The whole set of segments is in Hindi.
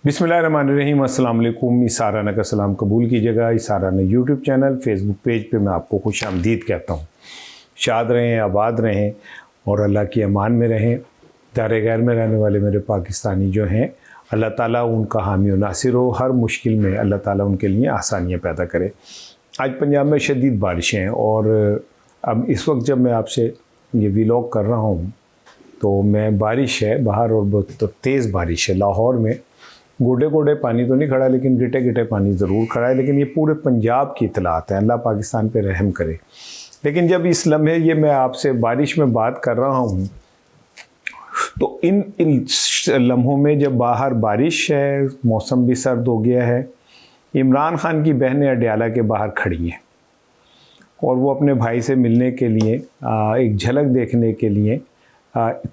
बिस्मिल्लाहिर्रहमानिर्रहीम, अस्सलाम वालेकुम। इसाराना का सलाम कबूल कीजिएगा। इसाराना यूट्यूब चैनल, फेसबुक पेज पे मैं आपको खुश आमदीद कहता हूँ। शाद रहें, आबाद रहें और अल्लाह की अमान में रहें। दारे गैर में रहने वाले मेरे पाकिस्तानी जो हैं, अल्लाह ताला उनका हामी और नासिर हो। हर मुश्किल में अल्लाह ताला उनके लिए आसानियाँ पैदा करे। आज पंजाब में शदीद बारिशें हैं और अब इस वक्त जब मैं आपसे ये व्लॉग कर रहा हूँ तो मैं बारिश है बाहर और बहुत तेज़ बारिश है। लाहौर में गोडे गोडे पानी तो नहीं खड़ा, लेकिन गिटे गिटे पानी ज़रूर खड़ा है। लेकिन ये पूरे पंजाब की इतलात है। अल्लाह पाकिस्तान पे रहम करे। लेकिन जब इस लम्हे ये मैं आपसे बारिश में बात कर रहा हूँ तो इन लम्हों में जब बाहर बारिश है, मौसम भी सर्द हो गया है, इमरान खान की बहनें अडयाला के बाहर खड़ी हैं और वो अपने भाई से मिलने के लिए एक झलक देखने के लिए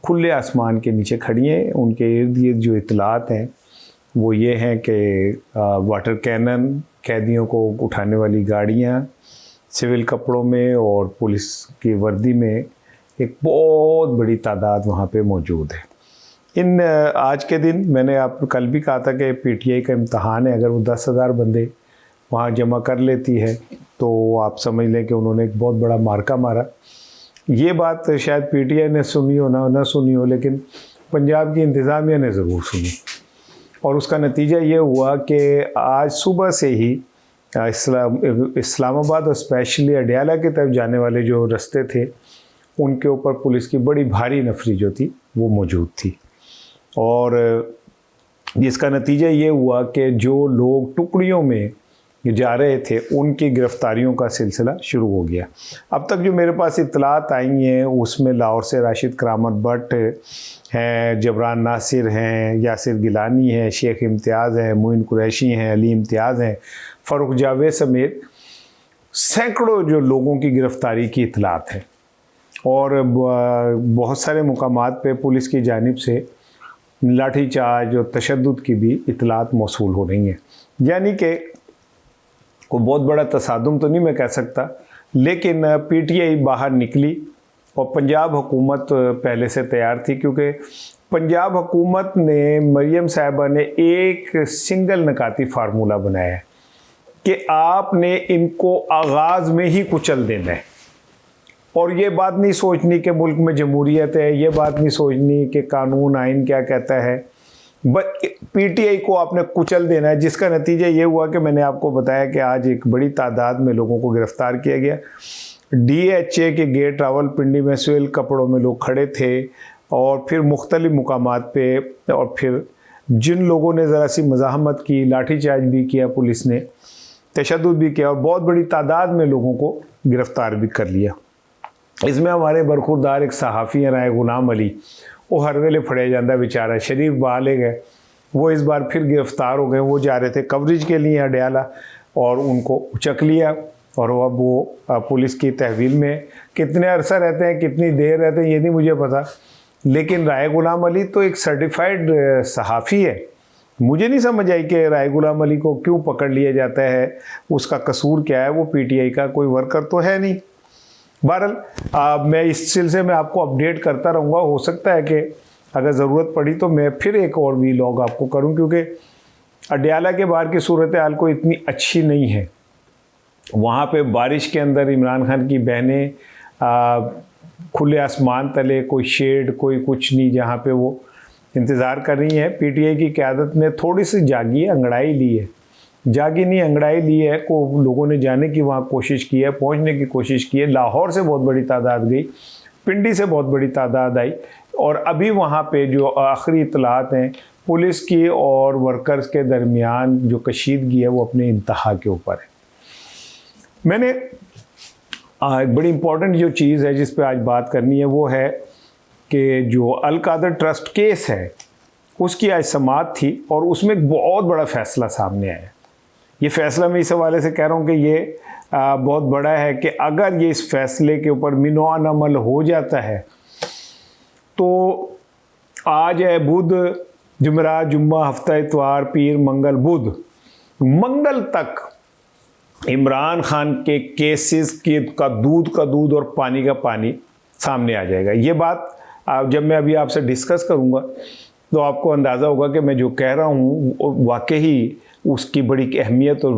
खुले आसमान के नीचे खड़ी हैं। उनके इर्द गिर्द जो इतलात हैं वो ये हैं कि वाटर कैनन, कैदियों को उठाने वाली गाड़ियाँ सिविल कपड़ों में और पुलिस की वर्दी में एक बहुत बड़ी तादाद वहाँ पे मौजूद है। इन आज के दिन मैंने आप कल भी कहा था कि पीटीआई का इम्तहान है। अगर वो 10,000 बंदे वहाँ जमा कर लेती है तो आप समझ लें कि उन्होंने एक बहुत बड़ा मार्का मारा। ये बात शायद पीटीआई ने सुनी हो ना सुनी हो, लेकिन पंजाब की इंतज़ामिया ने ज़रूर सुनी और उसका नतीजा ये हुआ कि आज सुबह से ही इस्लामाबाद और स्पेशली अडयाला की तरफ जाने वाले जो रास्ते थे उनके ऊपर पुलिस की बड़ी भारी नफरी जो थी वो मौजूद थी और जिसका नतीजा ये हुआ कि जो लोग टुकड़ियों में जा रहे थे उनकी गिरफ्तारियों का सिलसिला शुरू हो गया। अब तक जो मेरे पास इतलात आई हैं उसमें लाहौर से राशिद करामत भट्ट हैं, जबरान नासिर हैं, यासिर गिलानी हैं, शेख इम्तियाज़ हैं, मोइन कुरैशी हैं, अली इम्तियाज़ हैं, फ़ारूक जावेद समेत सैकड़ों जो लोगों की गिरफ्तारी की इतलात है और बहुत सारे मुकामात पे पुलिस की जानिब से लाठीचार्ज और तशद्दुद की भी इतलात मौसूल हो रही हैं। यानी कि कोई बहुत बड़ा तसादुम तो नहीं मैं कह सकता, लेकिन पीटीआई बाहर निकली और पंजाब हुकूमत पहले से तैयार थी, क्योंकि पंजाब हुकूमत ने, मरियम साहिबा ने एक सिंगल नकाती फार्मूला बनाया है कि आपने इनको आगाज़ में ही कुचल देना है और ये बात नहीं सोचनी कि मुल्क में जमहूरियत है, ये बात नहीं सोचनी कि कानून आइन क्या कहता है, बस पीटीआई को आपने कुचल देना है। जिसका नतीजा ये हुआ कि मैंने आपको बताया कि आज एक बड़ी तादाद में लोगों को गिरफ़्तार किया गया। डीएचए के गेट रावलपिंडी में सिविल कपड़ों में लोग खड़े थे और फिर मुख्तलिफ मुकामात पे, और फिर जिन लोगों ने ज़रा सी मज़ाहमत की, लाठीचार्ज भी किया पुलिस ने, तशद्दुद भी किया और बहुत बड़ी तादाद में लोगों को गिरफ़्तार भी कर लिया। इसमें हमारे बरखुरदार एक सहाफ़ी हैं राय गुलाम अली, वो हर वेले फड़े जाता बेचारा, शरीफ बहाले गए, वो इस बार फिर गिरफ़्तार हो गए। वो जा रहे थे कवरेज के लिए अडयाला और उनको उचक लिया और अब वो पुलिस की तहवील में कितने अरसा रहते हैं, कितनी देर रहते हैं ये नहीं मुझे पता, लेकिन राय गुलाम अली तो एक सर्टिफाइड सहाफ़ी है। मुझे नहीं समझ आई कि राय गुलाम अली को क्यों पकड़ लिया जाता है, उसका कसूर क्या है, वो पीटीआई का कोई वर्कर तो है नहीं। बहरहाल मैं इस सिलसिले में आपको अपडेट करता रहूँगा। हो सकता है कि अगर ज़रूरत पड़ी तो मैं फिर एक और व्लॉग आपको करूँ, क्योंकि अडयाला के बाहर की सूरत हाल को इतनी अच्छी नहीं है। वहाँ पे बारिश के अंदर इमरान खान की बहनें खुले आसमान तले, कोई शेड कोई कुछ नहीं, जहाँ पे वो इंतज़ार कर रही हैं। पीटीआई की क़यादत ने थोड़ी सी जागी है, अंगड़ाई ली है, जागी नहीं अंगड़ाई ली है, को लोगों ने जाने की वहाँ कोशिश की है, पहुँचने की कोशिश की है। लाहौर से बहुत बड़ी तादाद गई, पिंडी से बहुत बड़ी तादाद आई और अभी वहाँ पे जो आखिरी इतलात हैं पुलिस की और वर्कर्स के दरमियान जो कशीदगी है वो अपने इंतहा के ऊपर है। मैंने एक बड़ी इम्पॉर्टेंट जो चीज़ है जिस पे आज बात करनी है वो है कि जो अल कादर ट्रस्ट केस है उसकी आज समाअत थी और उसमें एक बहुत बड़ा फ़ैसला सामने आया। ये फ़ैसला मैं इस हवाले से कह रहा हूँ कि ये बहुत बड़ा है कि अगर ये इस फैसले के ऊपर मिनवान अमल हो जाता है तो आज है बुध, जुमेरात, जुम्मा, हफ्ता, इतवार, पीर, मंगल, बुध, मंगल तक इमरान खान के केसेस के का दूध और पानी का पानी सामने आ जाएगा। ये बात जब मैं अभी आपसे डिस्कस करूँगा तो आपको अंदाज़ा होगा कि मैं जो कह रहा हूँ वाकई उसकी बड़ी अहमियत और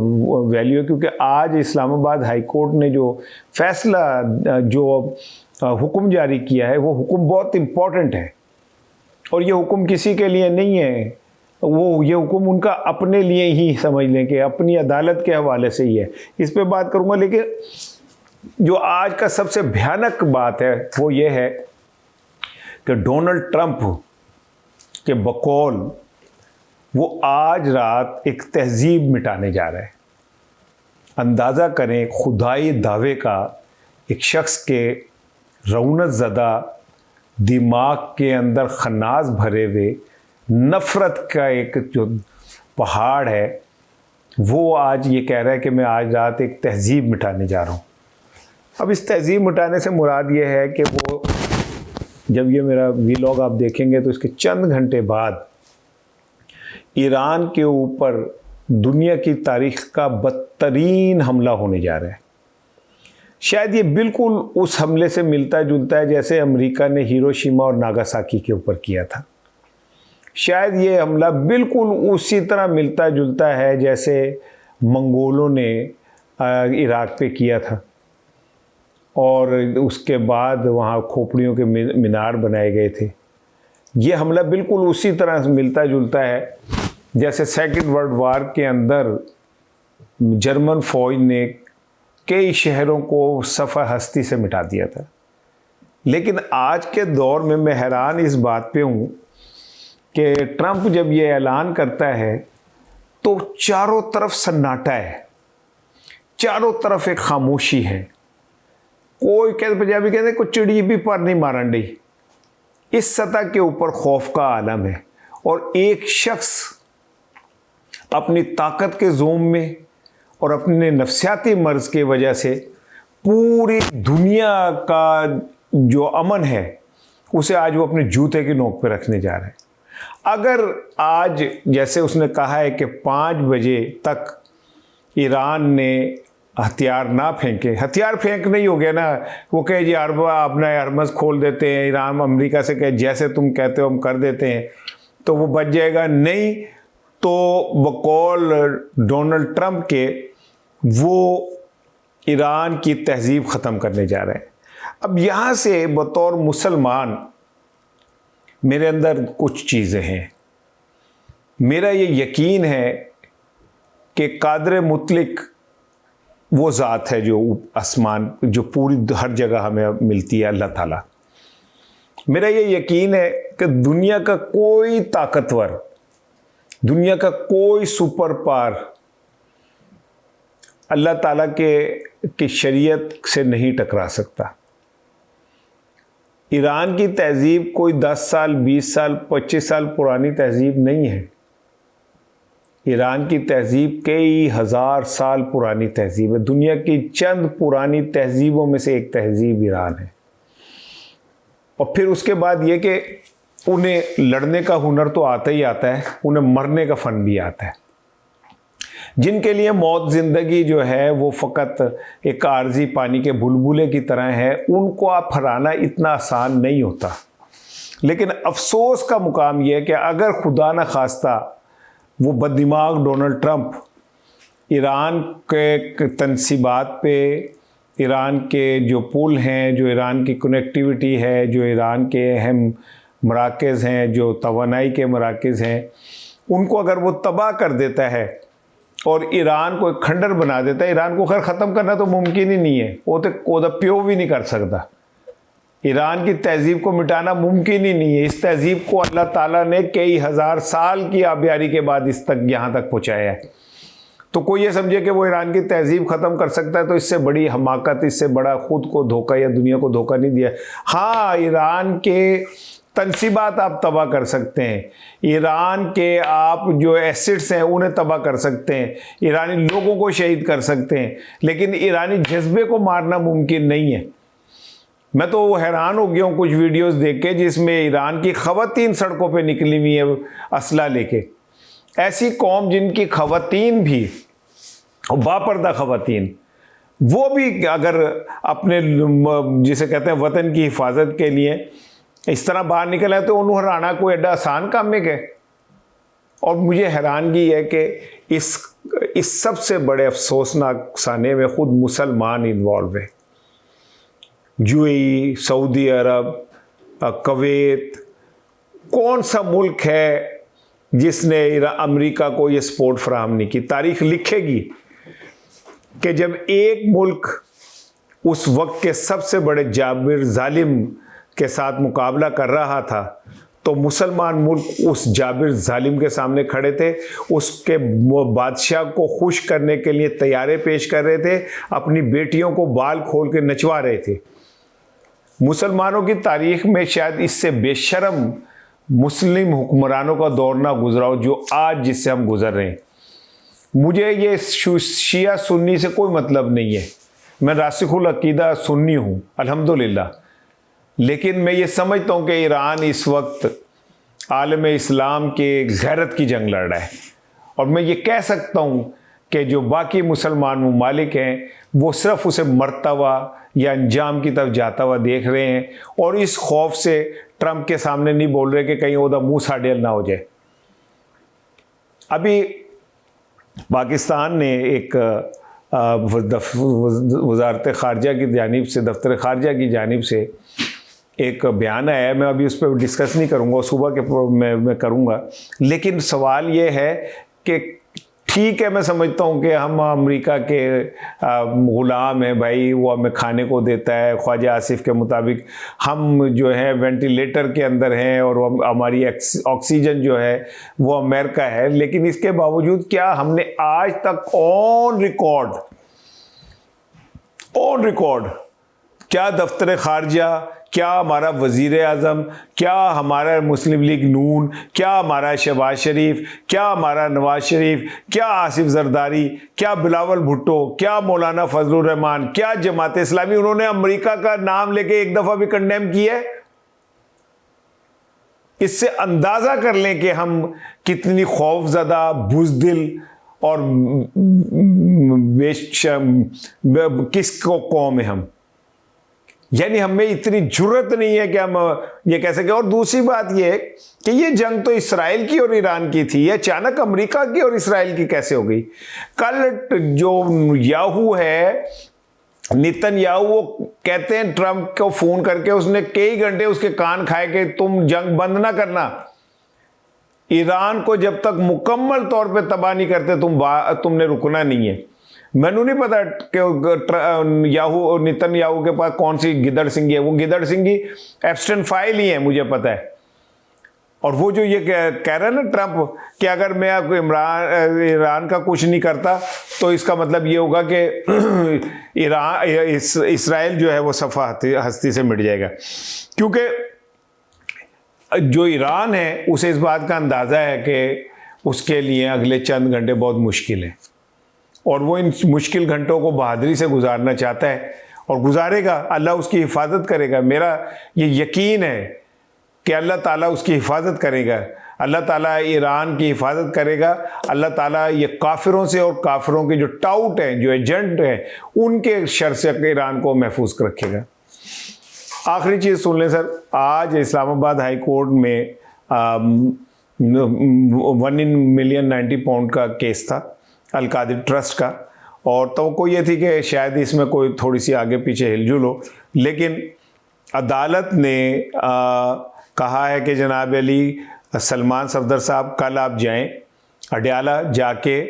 वैल्यू है, क्योंकि आज इस्लामाबाद हाई कोर्ट ने जो फैसला, जो हुक्म जारी किया है, वो हुक्म बहुत इम्पॉर्टेंट है। और ये हुक्म किसी के लिए नहीं है, ये हुक्म उनका अपने लिए ही समझ लें कि अपनी अदालत के हवाले से ही है। इस पे बात करूँगा, लेकिन जो आज का सबसे भयानक बात है वो ये है कि डोनाल्ड ट्रंप के बकौल वो आज रात एक तहजीब मिटाने जा रहा है। अंदाज़ा करें खुदाई दावे का, एक शख्स के रौनक ज़दा दिमाग के अंदर खन्नास भरे हुए नफ़रत का एक जो पहाड़ है, वो आज ये कह रहा है कि मैं आज रात एक तहजीब मिटाने जा रहा हूँ। अब इस तहजीब मिटाने से मुराद ये है कि वो, जब ये मेरा वीलॉग आप देखेंगे तो इसके चंद घंटे बाद ईरान के ऊपर दुनिया की तारीख का बदतरीन हमला होने जा रहा है। शायद ये बिल्कुल उस हमले से मिलता जुलता है जैसे अमेरिका ने हिरोशिमा और नागासाकी के ऊपर किया था। शायद ये हमला बिल्कुल उसी तरह मिलता जुलता है जैसे मंगोलों ने इराक पे किया था, और उसके बाद वहाँ खोपड़ियों के मीनार बनाए गए थे। ये हमला बिल्कुल उसी तरह मिलता जुलता है जैसे सेकेंड वर्ल्ड वार के अंदर जर्मन फौज ने कई शहरों को सफ़ा हस्ती से मिटा दिया था। लेकिन आज के दौर में मैं हैरान इस बात पे हूँ कि ट्रंप जब ये ऐलान करता है तो चारों तरफ सन्नाटा है, चारों तरफ एक खामोशी है। कोई पंजाबी कहते कोई चिड़ी भी पर नहीं मारन डी। इस सतह के ऊपर खौफ का आलम है, और एक शख्स अपनी ताकत के जोम में और अपने नफ्सियाती मर्ज के वजह से पूरी दुनिया का जो अमन है उसे आज वो अपने जूते की नोक पे रखने जा रहा है। अगर आज जैसे उसने कहा है कि 5 बजे तक ईरान ने हथियार ना फेंके, हथियार फेंक नहीं हो गया ना, वो कहे जी अपना हरमज़ खोल देते हैं, ईरान अमेरिका से कहे जैसे तुम कहते हो हम कर देते हैं, तो वो बच जाएगा। नहीं तो बकौल डोनाल्ड ट्रंप के वो ईरान की तहजीब ख़त्म करने जा रहे हैं। अब यहाँ से बतौर मुसलमान मेरे अंदर कुछ चीज़ें हैं। मेरा ये यकीन है कि कादर मुतलिक वो ज़ात है जो आसमान, जो पूरी हर जगह हमें मिलती है, अल्लाह ताला। मेरा ये यकीन है कि दुनिया का कोई ताकतवर, दुनिया का कोई सुपर पावर अल्लाह ताला की शरीयत से नहीं टकरा सकता। ईरान की तहजीब कोई 10 साल, 20 साल, 25 साल पुरानी तहजीब नहीं है। ईरान की तहजीब कई हज़ार साल पुरानी तहजीब है। दुनिया की चंद पुरानी तहजीबों में से एक तहजीब ईरान है। और फिर उसके बाद ये कि उन्हें लड़ने का हुनर तो आता ही आता है, उन्हें मरने का फ़न भी आता है। जिनके लिए मौत ज़िंदगी जो है वो फ़कत एक आर्जी पानी के बुलबुले की तरह है, उनको आप हराना इतना आसान नहीं होता। लेकिन अफसोस का मुकाम यह है कि अगर खुदा न खास्ता वो बददिमाग डोनाल्ड ट्रंप ईरान के तनसीबात पे, ईरान के जो पुल हैं, जो ईरान की कनेक्टिविटी है, जो ईरान के अहम मराकज़ हैं, जो तवानाई के मराकज़ हैं, उनको अगर वो तबाह कर देता है और ईरान को एक खंडर बना देता है। ईरान को खैर ख़त्म करना तो मुमकिन ही नहीं है, वो तो प्यो भी नहीं कर सकता। ईरान की तहजीब को मिटाना मुमकिन ही नहीं है। इस तहजीब को अल्लाह ताला ने कई हज़ार साल की आबियारी के बाद इस तक यहाँ तक पहुँचाया है। तो कोई ये समझे कि वो ईरान की तहजीब ख़त्म कर सकता है तो इससे बड़ी हमाकत, इससे बड़ा ख़ुद को धोखा या दुनिया को धोखा नहीं दिया। हाँ, ईरान के तनसीबात आप तबाह कर सकते हैं, ईरान के आप जो एसिड्स हैं उन्हें तबाह कर सकते हैं, ईरानी लोगों को शहीद कर सकते हैं, लेकिन ईरानी जज्बे को मारना मुमकिन नहीं है। मैं तो हैरान हो गया हूँ कुछ वीडियोस देख के जिसमें ईरान की ख़वातीन सड़कों पे निकली हुई है असला लेके। ऐसी कौम जिनकी ख़वातीन भी, बापर्दा ख़वातीन, वो भी अगर अपने जिसे कहते हैं वतन की हिफाजत के लिए इस तरह बाहर निकल आए तो उन्होंने हराना कोई एडा आसान काम में है। और मुझे हैरानगी है कि इस सबसे बड़े अफसोसनाक साने में खुद मुसलमान इन्वॉल्व है। यूएई, सऊदी अरब, कुवैत, कौन सा मुल्क है जिसने अमेरिका को ये सपोर्ट फराहम नहीं की? तारीख लिखेगी कि जब एक मुल्क उस वक्त के सबसे बड़े जाबिर जालिम के साथ मुकाबला कर रहा था तो मुसलमान मुल्क उस जाबिर जालिम के सामने खड़े थे, उसके बादशाह को खुश करने के लिए तैयारे पेश कर रहे थे, अपनी बेटियों को बाल खोल के नचवा रहे थे। मुसलमानों की तारीख में शायद इससे बेशर्म मुस्लिम हुक्मरानों का दौर ना गुजरा हो जो आज जिससे हम गुजर रहे हैं। मुझे ये शिया सुन्नी से कोई मतलब नहीं है, मैं रासिखुल अकीदा सुन्नी हूँ अल्हम्दुलिल्लाह, लेकिन मैं ये समझता हूँ कि ईरान इस वक्त आलम इस्लाम के गैरत की जंग लड़ रहा है। और मैं ये कह सकता हूँ कि जो बाकी मुसलमान ममालिक हैं वो सिर्फ उसे मरता हुआ या अंजाम की तरफ जाता हुआ देख रहे हैं और इस खौफ से ट्रंप के सामने नहीं बोल रहे कि कहीं ओदा मुँह साडेल ना हो जाए। अभी पाकिस्तान ने एक वज़ारत ख़ारजा की जानिब से, दफ्तर ख़ारजा की जानिब से एक बयान आया है, मैं अभी उस पर डिस्कस नहीं करूँगा, सुबह के मैं करूँगा। लेकिन सवाल ये है कि ठीक है, मैं समझता हूँ कि हम अमेरिका के ग़ुलाम हैं भाई, वो हमें खाने को देता है, ख्वाजा आसिफ के मुताबिक हम जो है वेंटिलेटर के अंदर हैं और हमारी ऑक्सीजन जो है वो अमेरिका है। लेकिन इसके बावजूद क्या हमने आज तक ऑन रिकॉर्ड क्या दफ्तर ख़ारजा, क्या हमारा वज़ीर आज़म, क्या हमारा मुस्लिम लीग नून, क्या हमारा शहबाज शरीफ, क्या हमारा नवाज शरीफ, क्या आसिफ जरदारी, क्या बिलावल भुट्टो, क्या मौलाना फजलुर रहमान, क्या जमात इस्लामी, उन्होंने अमेरिका का नाम लेके एक दफ़ा भी कंडेम किया है? इससे अंदाज़ा कर लें कि हम कितनी खौफज़दा, बुज़दिल और किस कौम है हम। यानी हमें इतनी जुर्रत नहीं है कि हम ये कह सकें। और दूसरी बात ये है कि ये जंग तो इसराइल की और ईरान की थी, ये अचानक अमेरिका की और इसराइल की कैसे हो गई? कल जो याहू है, नेतन्याहू, वो कहते हैं ट्रंप को फ़ोन करके उसने कई घंटे उसके कान खाए कि तुम जंग बंद ना करना, ईरान को जब तक मुकम्मल तौर पे तबाह नहीं करते तुमने रुकना नहीं है। मैनू नहीं पता कि नेतन्याहू के पास कौन सी गिदड़ सिंगी है, वो गिदड़ सिंगी एब्स्टेंट फाइल ही है, मुझे पता है। और वो जो ये कह रहा है ना ट्रंप कि अगर मैं ईरान का कुछ नहीं करता तो इसका मतलब ये होगा कि इसराइल जो है वो सफ़ा हस्ती से मिट जाएगा। क्योंकि जो ईरान है उसे इस बात का अंदाज़ा है कि उसके लिए अगले चंद घंटे बहुत मुश्किल हैं और वो इन मुश्किल घंटों को बहादुरी से गुजारना चाहता है और गुजारेगा। अल्लाह उसकी हिफाजत करेगा, मेरा ये यकीन है कि अल्लाह ताला उसकी हिफाजत करेगा, अल्लाह ताला ईरान की हिफाजत करेगा, अल्लाह ताला ये काफिरों से और काफिरों के जो टाउट हैं, जो एजेंट हैं, उनके शर से ईरान को महफूज रखेगा। आखिरी चीज़ सुन लें सर, आज इस्लामाबाद हाई कोर्ट में 1 in million 90 पाउंड का केस था अल-कादिर ट्रस्ट का, और तो ये थी कि शायद इसमें कोई थोड़ी सी आगे पीछे हिलजुल हो, लेकिन अदालत ने कहा है कि जनाब अली सलमान सफदर साहब कल आप जाएं अडयाला जाके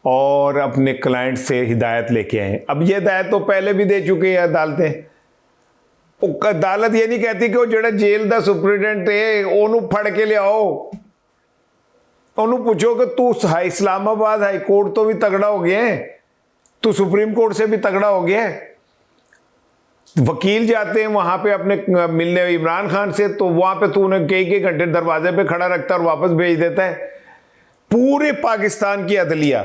और अपने क्लाइंट से हिदायत लेके आएँ। अब ये हिदायत तो पहले भी दे चुकी है अदालतें। अदालत ये नहीं कहती कि वो जो जेल का सुपरिटेंडेंट है उन्होंने फड़ के ले आओ, उन्होंने पूछो कि तू इस्लामाबाद हाई कोर्ट तो भी तगड़ा हो गया है, तू सुप्रीम कोर्ट से भी तगड़ा हो गया है। वकील जाते हैं वहां पे अपने मिलने इमरान खान से, तो वहां पे तू उन्हें कई घंटे दरवाजे पे खड़ा रखता है और वापस भेज देता है। पूरे पाकिस्तान की अदलिया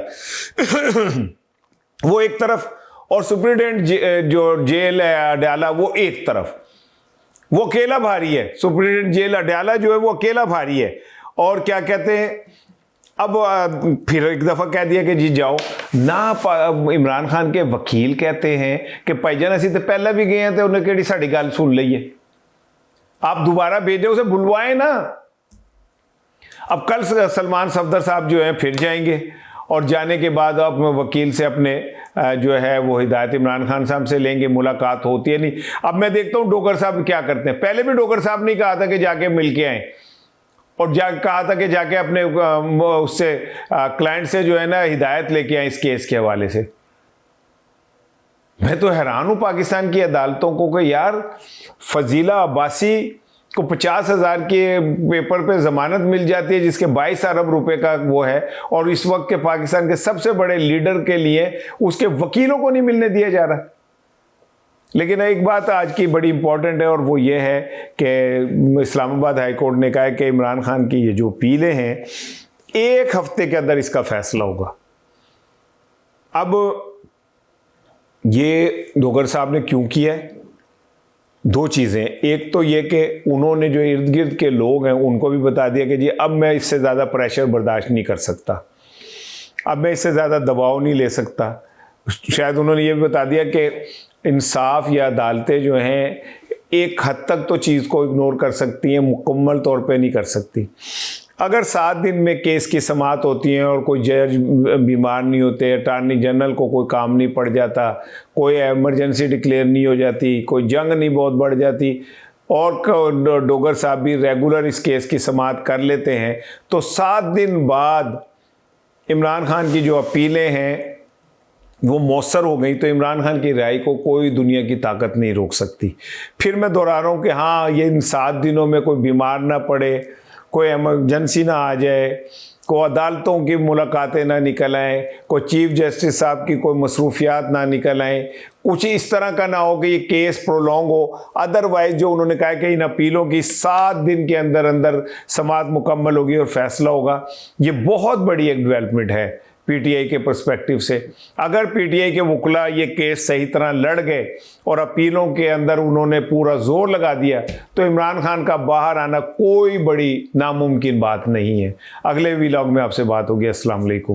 वो एक तरफ और सुप्रिटेंडेंट जो जेल है अडयाला वो एक तरफ, वो अकेला भारी है। सुप्रिटेंडेंट जेल अडयाला जो है वो अकेला भारी है। और क्या कहते हैं, अब फिर एक दफ़ा कह दिया कि जी जाओ ना। इमरान खान के वकील कहते हैं कि भाईजान असी तो पहले भी गए हैं तो उन्हें केड़ी साड़ी गल सुन ली है। आप दोबारा भेजें, उसे बुलवाएं ना। अब कल सलमान सफदर साहब जो हैं फिर जाएंगे और जाने के बाद आप वकील से अपने जो है वो हिदायत इमरान खान साहब से लेंगे, मुलाकात होती है नहीं। अब मैं देखता हूँ डोगर साहब क्या करते हैं। पहले भी डोगर साहब ने कहा था कि जाके मिल के आए और कहा था कि जाके अपने उससे क्लाइंट से जो है ना हिदायत लेके आए इस केस के हवाले से। मैं तो हैरान हूँ पाकिस्तान की अदालतों को कि यार फजीला अब्बासी को 50,000 के पेपर पे जमानत मिल जाती है जिसके 22 अरब रुपए का वो है, और इस वक्त के पाकिस्तान के सबसे बड़े लीडर के लिए उसके वकीलों को नहीं मिलने दिया जा रहा। लेकिन एक बात आज की बड़ी इंपॉर्टेंट है और वो ये है कि इस्लामाबाद हाई कोर्ट ने कहा है कि इमरान खान की ये जो अपीलें हैं 1 हफ्ते के अंदर इसका फैसला होगा। अब ये डोगर साहब ने क्यों किया है? 2 चीज़ें। एक तो ये कि उन्होंने जो इर्द गिर्द के लोग हैं उनको भी बता दिया कि जी अब मैं इससे ज़्यादा प्रेशर बर्दाश्त नहीं कर सकता, अब मैं इससे ज़्यादा दबाव नहीं ले सकता। शायद उन्होंने ये भी बता दिया कि इंसाफ या अदालतें जो हैं एक हद तक तो चीज़ को इग्नोर कर सकती हैं, मुकम्मल तौर पे नहीं कर सकती। अगर 7 दिन में केस की समाअत होती है और कोई जज बीमार नहीं होते, अटॉर्नी जनरल को कोई काम नहीं पड़ जाता, कोई एमरजेंसी डिक्लेयर नहीं हो जाती, कोई जंग नहीं बहुत बढ़ जाती और डोगर साहब भी रेगुलर इस केस की समाअत कर लेते हैं, तो 7 दिन बाद इमरान खान की जो अपीलें हैं वो मौसर हो गई तो इमरान खान की राय को कोई दुनिया की ताकत नहीं रोक सकती। फिर मैं दोहरा रहा हूँ कि हाँ, ये इन 7 दिनों में कोई बीमार ना पड़े, कोई एमरजेंसी ना आ जाए, कोई अदालतों की मुलाकातें ना निकल आएँ, कोई चीफ जस्टिस साहब की कोई मसरूफियात ना निकल आएँ, कुछ इस तरह का ना हो कि ये केस प्रोलॉन्ग हो। अदरवाइज जो उन्होंने कहा कि इन अपीलों की 7 दिन के अंदर अंदर समाअत मुकम्मल होगी और फैसला होगा, ये बहुत बड़ी एक डेवलपमेंट है पीटीआई के पर्सपेक्टिव से। अगर पीटीआई के वकला ये केस सही तरह लड़ गए और अपीलों के अंदर उन्होंने पूरा जोर लगा दिया तो इमरान खान का बाहर आना कोई बड़ी नामुमकिन बात नहीं है। अगले व्लॉग में आपसे बात होगी। अस्सलाम वालेकुम।